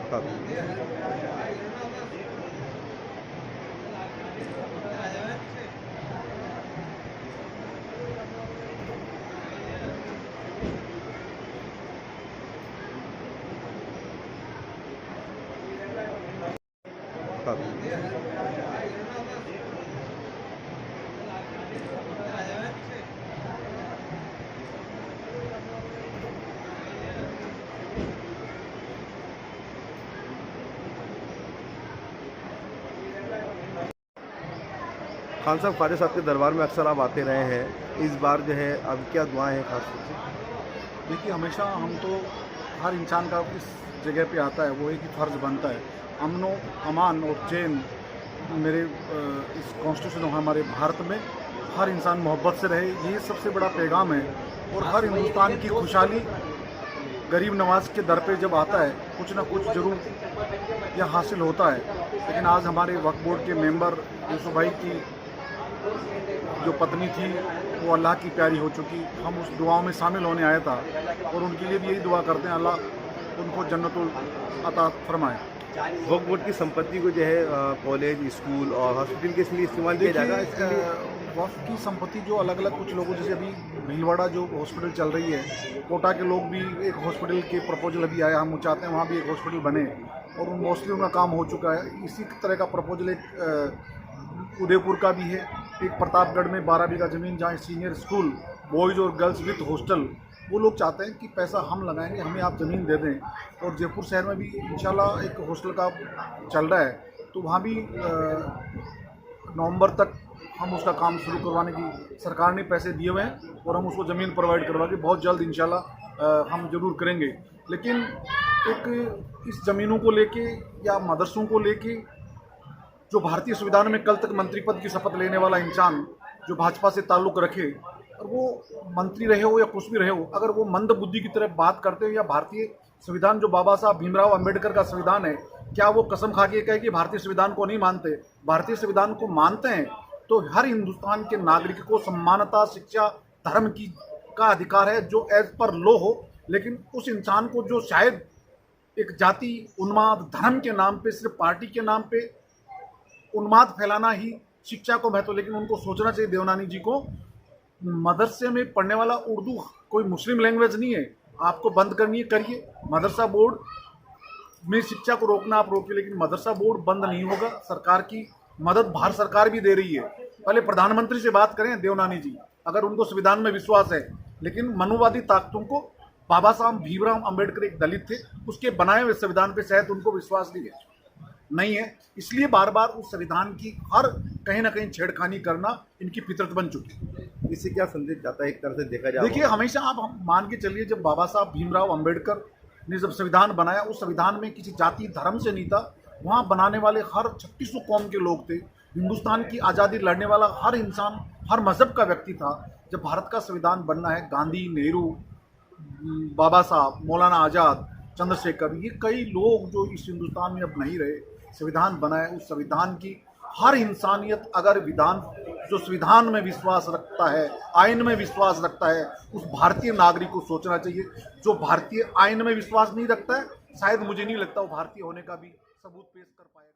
हाँ। हाँ। खान साहब, ख्वाजा साहब के दरबार में अक्सर आप आते रहे हैं, इस बार जो है अब क्या दुआएं हैं खास तौर से? देखिए, हमेशा हम तो हर इंसान का इस जगह पे आता है, वो एक ही फ़र्ज़ बनता है, अमन अमान और चैन मेरे इस कॉन्स्टिट्यूशन हमारे भारत में हर इंसान मोहब्बत से रहे, ये सबसे बड़ा पैगाम है। और हर हिंदुस्तान की खुशहाली गरीब नवाज के दर पे जब आता है, कुछ ना कुछ ज़रूर यह हासिल होता है। लेकिन आज हमारे वक्फ बोर्ड के मेंबर यूसुफ भाई की जो पत्नी थी वो अल्लाह की प्यारी हो चुकी, हम उस दुआओं में शामिल होने आया था और उनके लिए भी यही दुआ करते हैं, अल्लाह उनको जन्नतुल अता फरमाए। वक्फ बोर्ड की संपत्ति को जो है कॉलेज, स्कूल और हॉस्पिटल के लिए इस्तेमाल किया जाएगा। इसके लिए वक्फ की संपत्ति जो अलग अलग कुछ लोगों, जैसे अभी भीलवाड़ा जो हॉस्पिटल चल रही है, कोटा के लोग भी एक हॉस्पिटल के प्रपोजल अभी आया, हम चाहते हैं वहाँ भी एक हॉस्पिटल बने और मोस्टली उनका काम हो चुका है। इसी तरह का प्रपोजल एक उदयपुर का भी है, एक प्रतापगढ़ में 12 बीघा ज़मीन जहाँ सीनियर स्कूल बॉयज़ और गर्ल्स विथ हॉस्टल, वो लोग चाहते हैं कि पैसा हम लगाएंगे, हमें आप ज़मीन दे दें। और जयपुर शहर में भी इंशाल्लाह एक हॉस्टल का चल रहा है, तो वहाँ भी नवंबर तक हम उसका काम शुरू करवाने की सरकार ने पैसे दिए हुए हैं और हम उसको ज़मीन प्रोवाइड करवा के बहुत जल्द इंशाल्लाह हम ज़रूर करेंगे। लेकिन एक इस ज़मीनों को लेके या मदरसों को लेके जो भारतीय संविधान में कल तक मंत्री पद की शपथ लेने वाला इंसान जो भाजपा से ताल्लुक़ रखे, और वो मंत्री रहे हो या कुछ भी रहे हो, अगर वो मंद बुद्धि की तरह बात करते हो या भारतीय संविधान जो बाबा साहब भीमराव अंबेडकर का संविधान है, क्या वो कसम खा के कहे कि भारतीय संविधान को नहीं मानते? भारतीय संविधान को मानते हैं। तो हर हिंदुस्तान के नागरिक को समानता, शिक्षा, धर्म की का अधिकार है जो एज पर लॉ हो। लेकिन उस इंसान को जो शायद एक जाति उन्माद, धर्म के नाम पे, सिर्फ पार्टी के नाम पे उन्माद फैलाना ही शिक्षा को महत्व, लेकिन उनको सोचना चाहिए देवनानी जी को, मदरसे में पढ़ने वाला उर्दू कोई मुस्लिम लैंग्वेज नहीं है, आपको बंद करनी है करिए। मदरसा बोर्ड में शिक्षा को रोकना आप रोकिए, लेकिन मदरसा बोर्ड बंद नहीं होगा। सरकार की मदद भारत सरकार भी दे रही है। पहले प्रधानमंत्री से बात करें देवनानी जी, अगर उनको संविधान में विश्वास है। लेकिन मनुवादी ताकतों को, बाबा साहब भीमराव अंबेडकर एक दलित थे, उसके बनाए हुए संविधान पे शायद उनको विश्वास नहीं है, इसलिए बार बार उस संविधान की हर कहीं ना कहीं छेड़खानी करना इनकी फितरत बन चुकी है। इससे क्या संदेश जाता है एक तरह से देखा जाए? देखिए, हमेशा आप हम मान के चलिए, जब बाबा साहब भीमराव अंबेडकर ने जब संविधान बनाया, उस संविधान में किसी जाति धर्म से नहीं था, वहाँ बनाने वाले हर 3600 कौम के लोग थे। हिंदुस्तान की आज़ादी लड़ने वाला हर इंसान, हर मज़हब का व्यक्ति था। जब भारत का संविधान बनना है, गांधी, नेहरू, बाबा साहब, मौलाना आज़ाद, चंद्रशेखर, ये कई लोग जो इस हिंदुस्तान में अब नहीं रहे, संविधान बना है, उस संविधान की हर इंसानियत अगर विधान जो संविधान में विश्वास रखता है, आइन में विश्वास रखता है, उस भारतीय नागरिक को सोचना चाहिए। जो भारतीय आइन में विश्वास नहीं रखता है, शायद मुझे नहीं लगता वो भारतीय होने का भी सबूत पेश कर पाए।